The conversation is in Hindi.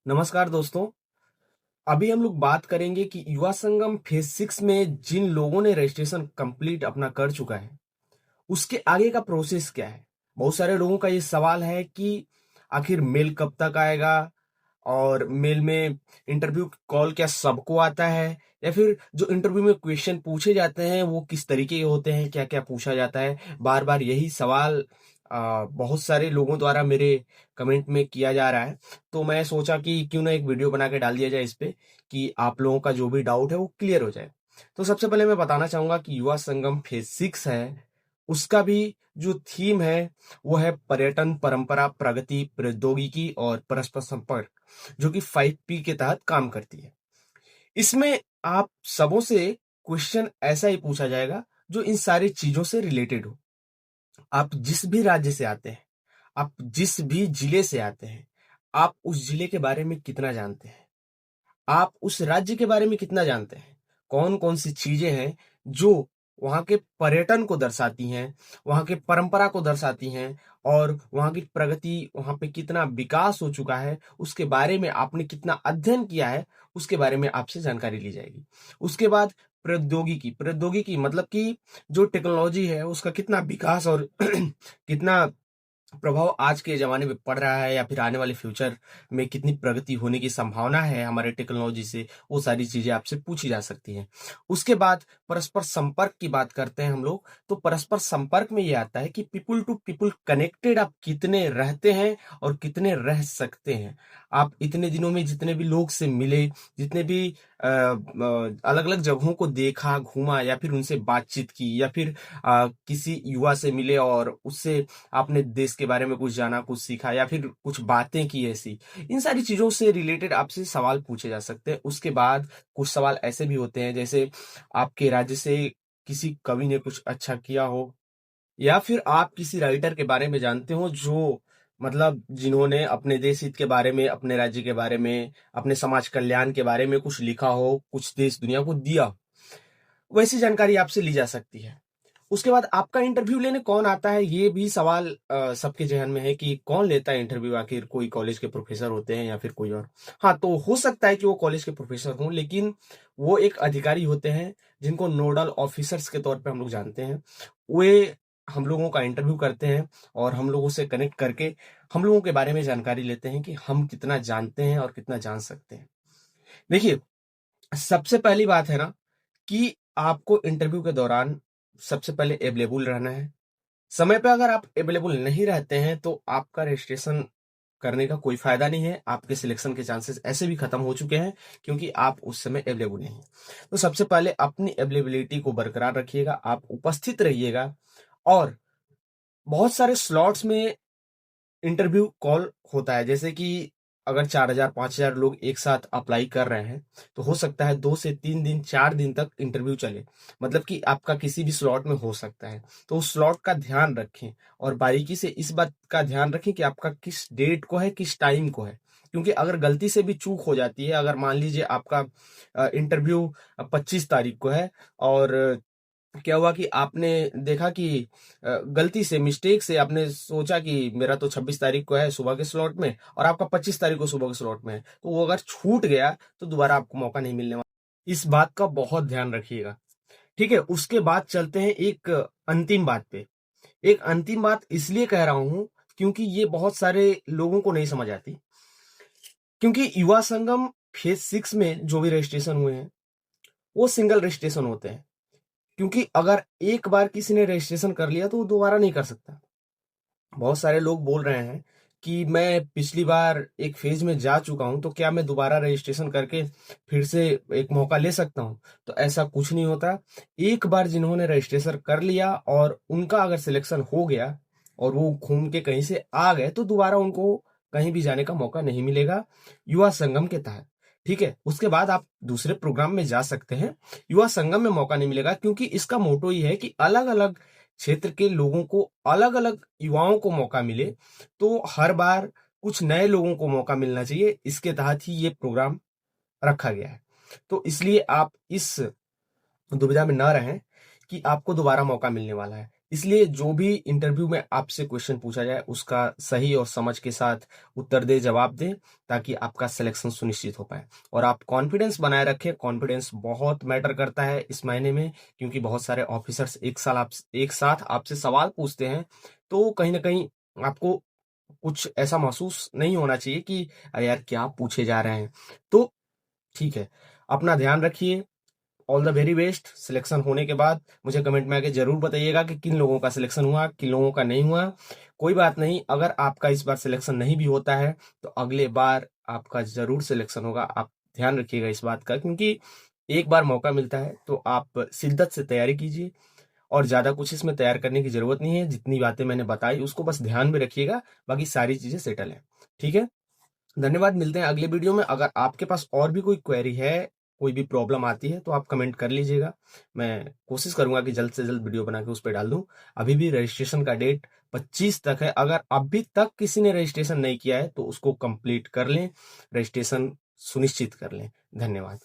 नमस्कार दोस्तों। अभी हम लोग बात करेंगे कि युवा संगम फेज 6 में जिन लोगों ने रजिस्ट्रेशन कंप्लीट अपना कर चुका है उसके आगे का प्रोसेस क्या है। बहुत सारे लोगों का ये सवाल है कि आखिर मेल कब तक आएगा, और मेल में इंटरव्यू कॉल क्या सबको आता है, या फिर जो इंटरव्यू में क्वेश्चन पूछे जाते हैं वो किस तरीके के होते हैं, क्या क्या पूछा जाता है। बार बार यही सवाल बहुत सारे लोगों द्वारा मेरे कमेंट में किया जा रहा है। तो मैं सोचा कि क्यों ना एक वीडियो बना के डाल दिया जाए इस पे, कि आप लोगों का जो भी डाउट है वो क्लियर हो जाए। तो सबसे पहले मैं बताना चाहूंगा कि युवा संगम फेज 6 है, उसका भी जो थीम है वो है पर्यटन, परंपरा, प्रगति, प्रौद्योगिकी और परस्पर संपर्क, जो कि 5P के तहत काम करती है। इसमें आप सबों से क्वेश्चन ऐसा ही पूछा जाएगा जो इन सारी चीजों से रिलेटेड हो। आप जिस भी राज्य से आते हैं, आप जिस भी जिले से आते हैं, आप उस जिले के बारे में कितना जानते हैं, आप उस राज्य के बारे में कितना जानते हैं, कौन कौन सी चीजें हैं जो वहां के पर्यटन को दर्शाती हैं, वहां के परंपरा को दर्शाती हैं, और वहां की प्रगति, वहां पे कितना विकास हो चुका है, उसके बारे में आपने कितना अध्ययन किया है, उसके बारे में आपसे जानकारी ली जाएगी। उसके बाद प्रौद्योगिकी, प्रौद्योगिकी मतलब कि जो टेक्नोलॉजी है उसका कितना विकास और कितना प्रभाव आज के ज़माने में पड़ रहा है, या फिर आने वाले फ्यूचर में कितनी प्रगति होने की संभावना है हमारे टेक्नोलॉजी से, वो सारी चीज़ें आपसे पूछी जा सकती हैं। उसके बाद परस्पर संपर्क की बात करते हैं हम लोग, तो परस्पर संपर्क में ये आता है कि पीपल टू पीपल कनेक्टेड आप कितने रहते हैं और कितने रह सकते हैं। आप इतने दिनों में जितने भी लोग से मिले, जितने भी अलग-अलग जगहों को देखा, घूमा, या फिर उनसे बातचीत की, या फिर किसी युवा से मिले और उससे आपने देश के बारे में कुछ जाना, कुछ सीखा, या फिर कुछ बातें की ऐसी। इन सारी चीज़ों से रिलेटेड आपसे सवाल पूछे जा सकते हैं। उसके बाद कुछ सवाल ऐसे भी होते हैं, जैसे आपके राज्य से किसी कवि ने कुछ अच्छा किया हो, या फिर आप किसी राइटर के बारे में जानते हो जो मतलब जिन्होंने अपने देश हित के बारे में, अपने राज्य के बारे में, अपने समाज कल्याण के बारे में कुछ लिखा हो, कुछ देश दुनिया को दिया हो। वैसी जानकारी आपसे ली जा सकती है। उसके बाद आपका इंटरव्यू लेने कौन आता है, ये भी सवाल सबके ज़हन में है कि कौन लेता है इंटरव्यू, आखिर कोई कॉलेज के प्रोफेसर होते हैं या फिर कोई और। हाँ, तो हो सकता है कि वो कॉलेज के प्रोफेसर हों, लेकिन वो एक अधिकारी होते हैं जिनको नोडल ऑफिसर्स के तौर पे हम लोग जानते हैं। वे हम लोगों का इंटरव्यू करते हैं और हम लोगों से कनेक्ट करके हम लोगों के बारे में जानकारी लेते हैं कि हम कितना जानते हैं और कितना जान सकते हैं। देखिए, सबसे पहली बात है ना कि आपको इंटरव्यू के दौरान सबसे पहले अवेलेबल रहना है। समय पे अगर आप अवेलेबल नहीं रहते हैं तो आपका रजिस्ट्रेशन करने का कोई फायदा नहीं है। आपके सिलेक्शन के चांसेस ऐसे भी खत्म हो चुके हैं, क्योंकि आप उस समय अवेलेबल नहीं हैं। तो सबसे पहले अपनी अवेलेबिलिटी को बरकरार रखिएगा, आप उपस्थित रहिएगा। और बहुत सारे स्लॉट्स में इंटरव्यू कॉल होता है, जैसे कि अगर 4,000 5,000 लोग एक साथ अप्लाई कर रहे हैं, तो हो सकता है 2 से 3 दिन, 4 दिन तक इंटरव्यू चले। मतलब कि आपका किसी भी स्लॉट में हो सकता है। तो उस स्लॉट का ध्यान रखें, और बारीकी से इस बात का ध्यान रखें कि आपका किस डेट को है, किस टाइम को है। क्योंकि अगर गलती से भी चूक हो जाती है, अगर मान लीजिए आपका इंटरव्यू 25 तारीख को है, और क्या हुआ कि आपने देखा कि गलती से, मिस्टेक से आपने सोचा कि मेरा तो 26 तारीख को है सुबह के स्लॉट में, और आपका 25 तारीख को सुबह के स्लॉट में है, तो वो अगर छूट गया तो दोबारा आपको मौका नहीं मिलने वाला। इस बात का बहुत ध्यान रखिएगा। ठीक है, उसके बाद चलते हैं एक अंतिम बात पे। एक अंतिम बात इसलिए कह रहा हूं क्योंकि ये बहुत सारे लोगों को नहीं समझ आती। क्योंकि युवा संगम फेज 6 में जो भी रजिस्ट्रेशन हुए हैं वो सिंगल रजिस्ट्रेशन होते हैं। क्योंकि अगर एक बार किसी ने रजिस्ट्रेशन कर लिया तो वो दोबारा नहीं कर सकता। बहुत सारे लोग बोल रहे हैं कि मैं पिछली बार एक फेज में जा चुका हूं, तो क्या मैं दोबारा रजिस्ट्रेशन करके फिर से एक मौका ले सकता हूं? तो ऐसा कुछ नहीं होता। एक बार जिन्होंने रजिस्ट्रेशन कर लिया और उनका अगर सिलेक्शन हो गया और वो घूम के कहीं से आ गए, तो दोबारा उनको कहीं भी जाने का मौका नहीं मिलेगा युवा संगम के तहत। ठीक है, उसके बाद आप दूसरे प्रोग्राम में जा सकते हैं। युवा संगम में मौका नहीं मिलेगा, क्योंकि इसका मोटो ये है कि अलग अलग क्षेत्र के लोगों को, अलग अलग युवाओं को मौका मिले। तो हर बार कुछ नए लोगों को मौका मिलना चाहिए, इसके तहत ही ये प्रोग्राम रखा गया है। तो इसलिए आप इस दुविधा में ना रहें कि आपको दोबारा मौका मिलने वाला है। इसलिए जो भी इंटरव्यू में आपसे क्वेश्चन पूछा जाए उसका सही और समझ के साथ उत्तर दे, जवाब दे, ताकि आपका सिलेक्शन सुनिश्चित हो पाए। और आप कॉन्फिडेंस बनाए रखें। कॉन्फिडेंस बहुत मैटर करता है इस मायने में, क्योंकि बहुत सारे ऑफिसर्स एक साथ आपसे सवाल पूछते हैं। तो कहीं ना कहीं आपको कुछ ऐसा महसूस नहीं होना चाहिए कि अरे यार क्या पूछे जा रहे हैं। तो ठीक है, अपना ध्यान रखिए। All the very best. Selection होने के बाद मुझे कमेंट में आके जरूर बताइएगा कि किन लोगों का सिलेक्शन हुआ, किन लोगों का नहीं हुआ। कोई बात नहीं, अगर आपका इस बार सिलेक्शन नहीं भी होता है तो अगले बार आपका जरूर सिलेक्शन होगा। आप ध्यान रखिएगा इस बात का, क्योंकि एक बार मौका मिलता है तो आप शिद्दत से तैयारी कीजिए। और ज्यादा कुछ इसमें तैयार करने की जरूरत नहीं है। जितनी बातें मैंने बताई उसको बस ध्यान में रखिएगा, बाकी सारी चीजें सेटल है। ठीक है, धन्यवाद। मिलते हैं अगले वीडियो में। अगर आपके पास और भी कोई क्वेरी है, कोई भी प्रॉब्लम आती है, तो आप कमेंट कर लीजिएगा। मैं कोशिश करूंगा कि जल्द से जल्द वीडियो बना के उस पर डाल दूं। अभी भी रजिस्ट्रेशन का डेट 25 तक है। अगर अभी तक किसी ने रजिस्ट्रेशन नहीं किया है तो उसको कंप्लीट कर लें, रजिस्ट्रेशन सुनिश्चित कर लें। धन्यवाद।